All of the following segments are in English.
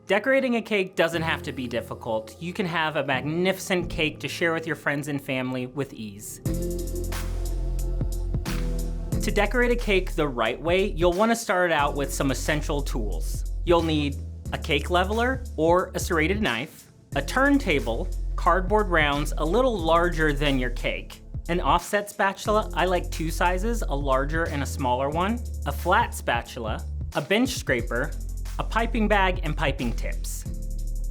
Decorating a cake doesn't have to be difficult. You can have a magnificent cake to share with your friends and family with ease. To decorate a cake the right way, you'll want to start out with some essential tools. You'll need a cake leveler or a serrated knife, a turntable, cardboard rounds a little larger than your cake, an offset spatula, I like 2 sizes, a larger and a smaller one, a flat spatula, a bench scraper, a piping bag, and piping tips.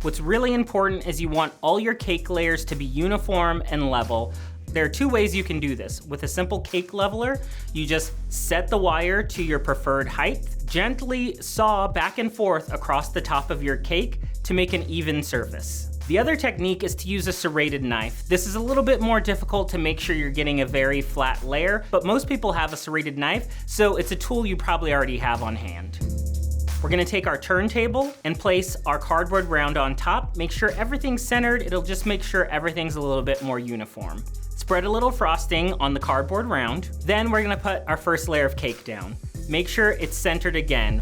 What's really important is you want all your cake layers to be uniform and level. There are 2 ways you can do this. With a simple cake leveler, you just set the wire to your preferred height, gently saw back and forth across the top of your cake to make an even surface. The other technique is to use a serrated knife. This is a little bit more difficult to make sure you're getting a very flat layer, but most people have a serrated knife, so it's a tool you probably already have on hand. We're gonna take our turntable and place our cardboard round on top. Make sure everything's centered. It'll just make sure everything's a little bit more uniform. Spread a little frosting on the cardboard round. Then we're gonna put our first layer of cake down. Make sure it's centered again.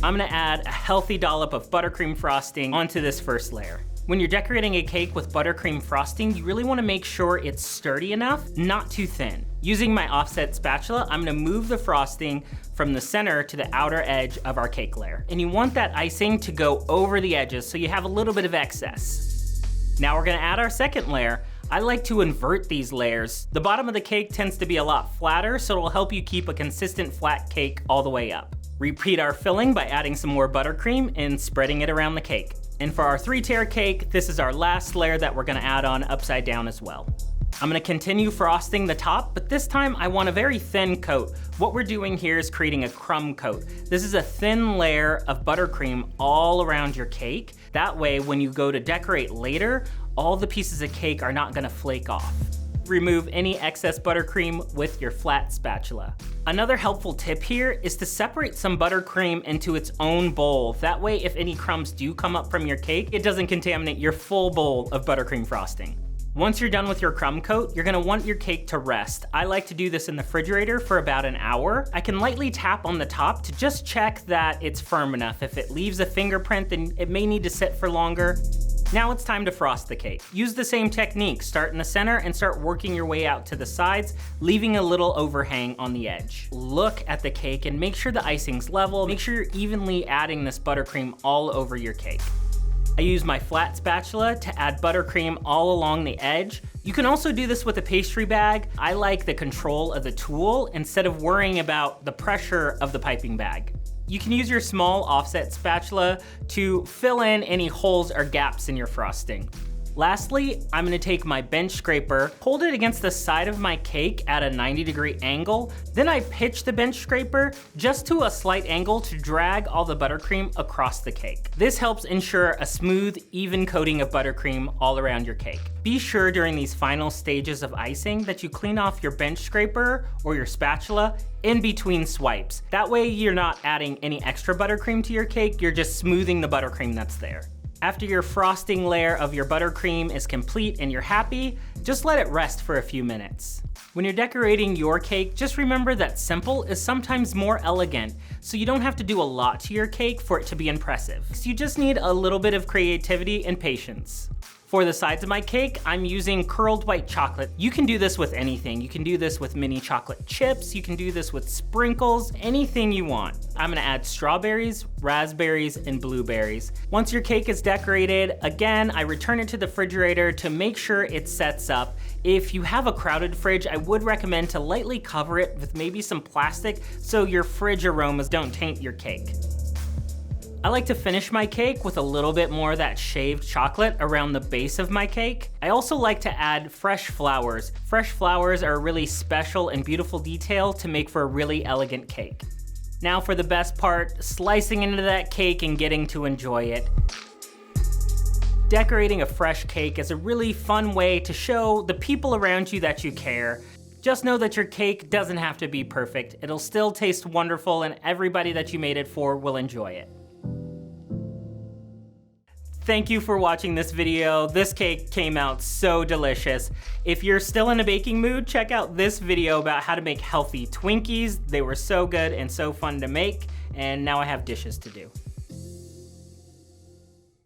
I'm gonna add a healthy dollop of buttercream frosting onto this first layer. When you're decorating a cake with buttercream frosting, you really wanna make sure it's sturdy enough, not too thin. Using my offset spatula, I'm gonna move the frosting from the center to the outer edge of our cake layer. And you want that icing to go over the edges so you have a little bit of excess. Now we're gonna add our second layer. I like to invert these layers. The bottom of the cake tends to be a lot flatter, so it'll help you keep a consistent flat cake all the way up. Repeat our filling by adding some more buttercream and spreading it around the cake. And for our 3-tier cake, this is our last layer that we're gonna add on upside down as well. I'm gonna continue frosting the top, but this time I want a very thin coat. What we're doing here is creating a crumb coat. This is a thin layer of buttercream all around your cake. That way, when you go to decorate later, all the pieces of cake are not gonna flake off. Remove any excess buttercream with your flat spatula. Another helpful tip here is to separate some buttercream into its own bowl. That way, if any crumbs do come up from your cake, it doesn't contaminate your full bowl of buttercream frosting. Once you're done with your crumb coat, you're gonna want your cake to rest. I like to do this in the refrigerator for about an hour. I can lightly tap on the top to just check that it's firm enough. If it leaves a fingerprint, then it may need to sit for longer. Now it's time to frost the cake. Use the same technique. Start in the center and start working your way out to the sides, leaving a little overhang on the edge. Look at the cake and make sure the icing's level. Make sure you're evenly adding this buttercream all over your cake. I use my flat spatula to add buttercream all along the edge. You can also do this with a pastry bag. I like the control of the tool instead of worrying about the pressure of the piping bag. You can use your small offset spatula to fill in any holes or gaps in your frosting. Lastly, I'm gonna take my bench scraper, hold it against the side of my cake at a 90-degree angle, then I pitch the bench scraper just to a slight angle to drag all the buttercream across the cake. This helps ensure a smooth, even coating of buttercream all around your cake. Be sure during these final stages of icing that you clean off your bench scraper or your spatula in between swipes. That way you're not adding any extra buttercream to your cake, you're just smoothing the buttercream that's there. After your frosting layer of your buttercream is complete and you're happy, just let it rest for a few minutes. When you're decorating your cake, just remember that simple is sometimes more elegant, so you don't have to do a lot to your cake for it to be impressive. So you just need a little bit of creativity and patience. For the sides of my cake, I'm using curled white chocolate. You can do this with anything. You can do this with mini chocolate chips. You can do this with sprinkles, anything you want. I'm gonna add strawberries, raspberries, and blueberries. Once your cake is decorated, again, I return it to the refrigerator to make sure it sets up. If you have a crowded fridge, I would recommend to lightly cover it with maybe some plastic so your fridge aromas don't taint your cake. I like to finish my cake with a little bit more of that shaved chocolate around the base of my cake. I also like to add fresh flowers. Fresh flowers are a really special and beautiful detail to make for a really elegant cake. Now for the best part, slicing into that cake and getting to enjoy it. Decorating a fresh cake is a really fun way to show the people around you that you care. Just know that your cake doesn't have to be perfect. It'll still taste wonderful and everybody that you made it for will enjoy it. Thank you for watching this video. This cake came out so delicious. If you're still in a baking mood, check out this video about how to make healthy Twinkies. They were so good and so fun to make, and now I have dishes to do.